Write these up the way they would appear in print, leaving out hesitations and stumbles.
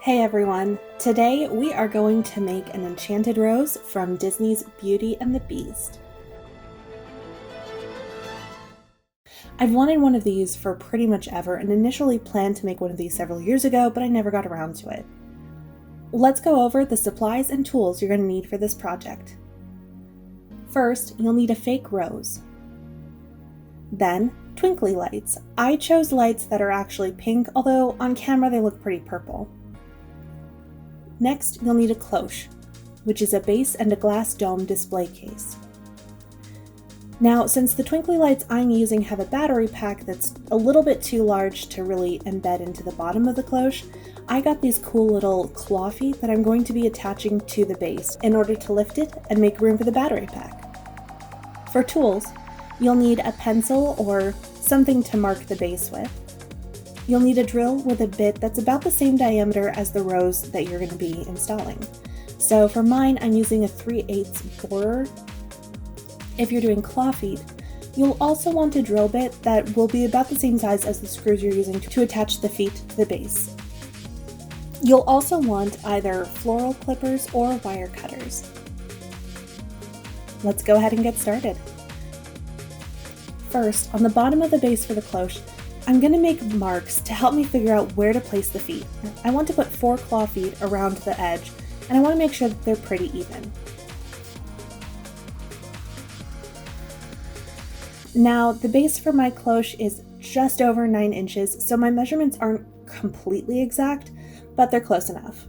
Hey everyone! Today we are going to make an enchanted rose from Disney's Beauty and the Beast. I've wanted one of these for pretty much ever and initially planned to make one of these several years ago, but I never got around to it. Let's go over the supplies and tools you're going to need for this project. First, you'll need a fake rose. Then, twinkly lights. I chose lights that are actually pink, although on camera they look pretty purple. Next, you'll need a cloche, which is a base and a glass dome display case. Now, since the twinkly lights I'm using have a battery pack that's a little bit too large to really embed into the bottom of the cloche, I got these cool little claw feet that I'm going to be attaching to the base in order to lift it and make room for the battery pack. For tools, you'll need a pencil or something to mark the base with. You'll need a drill with a bit that's about the same diameter as the rose that you're going to be installing. So for mine, I'm using a 3/8 borer. If you're doing claw feet, you'll also want a drill bit that will be about the same size as the screws you're using to attach the feet to the base. You'll also want either floral clippers or wire cutters. Let's go ahead and get started. First, on the bottom of the base for the cloche, I'm going to make marks to help me figure out where to place the feet. I want to put 4 claw feet around the edge, and I want to make sure that they're pretty even. Now, the base for my cloche is just over 9 inches, so my measurements aren't completely exact, but they're close enough.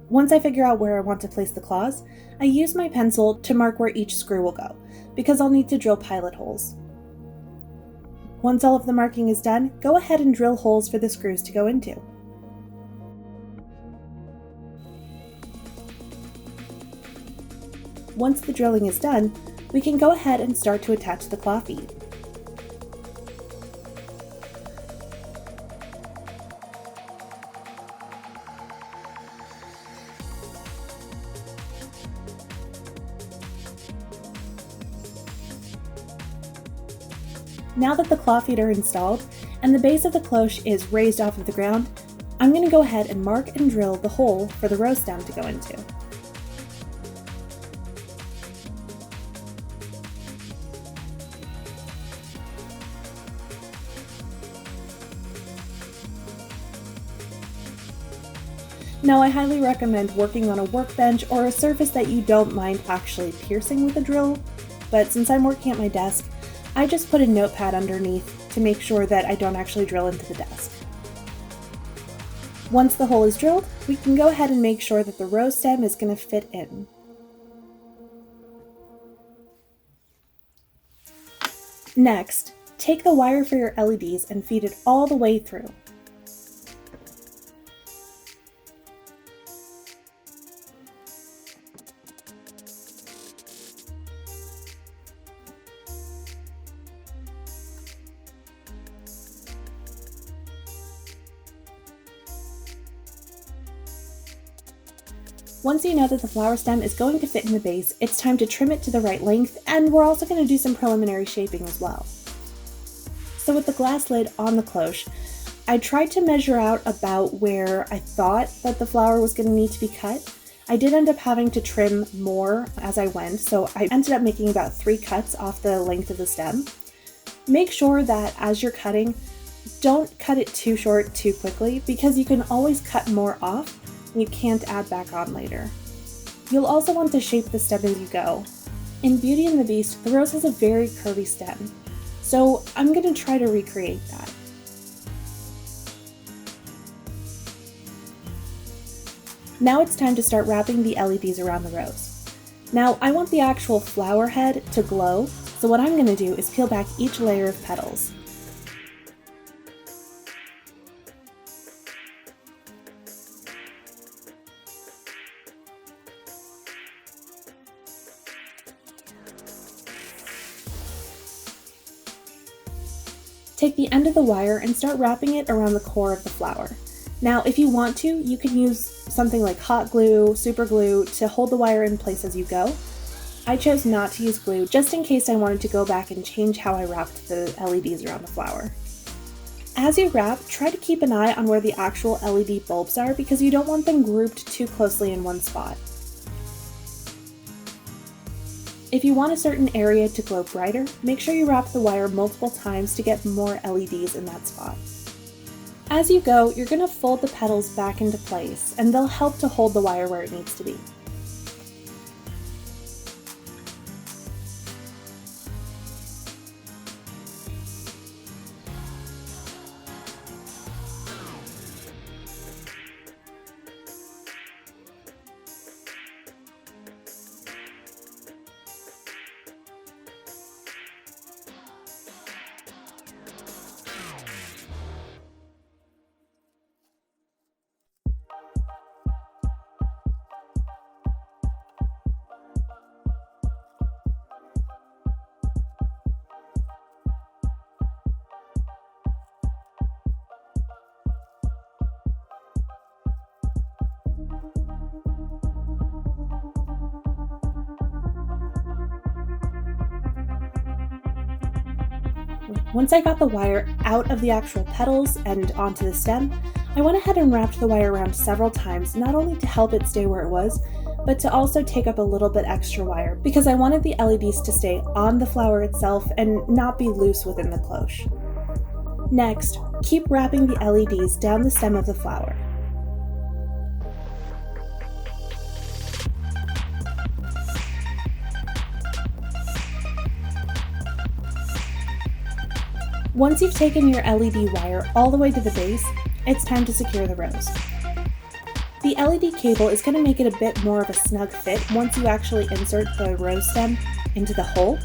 Once I figure out where I want to place the claws, I use my pencil to mark where each screw will go, because I'll need to drill pilot holes. Once all of the marking is done, go ahead and drill holes for the screws to go into. Once the drilling is done, we can go ahead and start to attach the claw feet. Now that the claw feet are installed and the base of the cloche is raised off of the ground, I'm going to go ahead and mark and drill the hole for the rose stem to go into. Now, I highly recommend working on a workbench or a surface that you don't mind actually piercing with a drill, but since I'm working at my desk, I just put a notepad underneath to make sure that I don't actually drill into the desk. Once the hole is drilled, we can go ahead and make sure that the rose stem is going to fit in. Next, take the wire for your LEDs and feed it all the way through. Once you know that the flower stem is going to fit in the base, it's time to trim it to the right length, and we're also going to do some preliminary shaping as well. So with the glass lid on the cloche, I tried to measure out about where I thought that the flower was going to need to be cut. I did end up having to trim more as I went, so I ended up making about 3 cuts off the length of the stem. Make sure that as you're cutting, don't cut it too short too quickly, because you can always cut more off you can't add back on later. You'll also want to shape the stem as you go. In Beauty and the Beast, the rose has a very curvy stem, so I'm going to try to recreate that. Now it's time to start wrapping the LEDs around the rose. Now I want the actual flower head to glow, so what I'm going to do is peel back each layer of petals. Take the end of the wire and start wrapping it around the core of the flower. Now, if you want to, you can use something like hot glue, super glue to hold the wire in place as you go. I chose not to use glue just in case I wanted to go back and change how I wrapped the LEDs around the flower. As you wrap, try to keep an eye on where the actual LED bulbs are because you don't want them grouped too closely in one spot. If you want a certain area to glow brighter, make sure you wrap the wire multiple times to get more LEDs in that spot. As you go, you're going to fold the petals back into place, and they'll help to hold the wire where it needs to be. Once I got the wire out of the actual petals and onto the stem, I went ahead and wrapped the wire around several times, not only to help it stay where it was, but to also take up a little bit extra wire because I wanted the LEDs to stay on the flower itself and not be loose within the cloche. Next, keep wrapping the LEDs down the stem of the flower. Once you've taken your LED wire all the way to the base, it's time to secure the rose. The LED cable is going to make it a bit more of a snug fit once you actually insert the rose stem into the hole,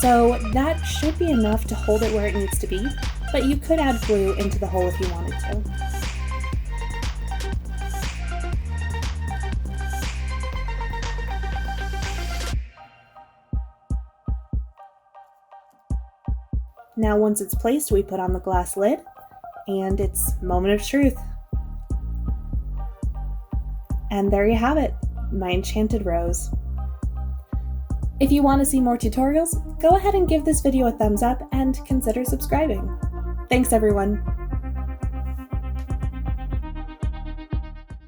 so that should be enough to hold it where it needs to be, but you could add glue into the hole if you wanted to. Now once it's placed, we put on the glass lid, and it's moment of truth. And there you have it, my enchanted rose. If you want to see more tutorials, go ahead and give this video a thumbs up and consider subscribing. Thanks everyone!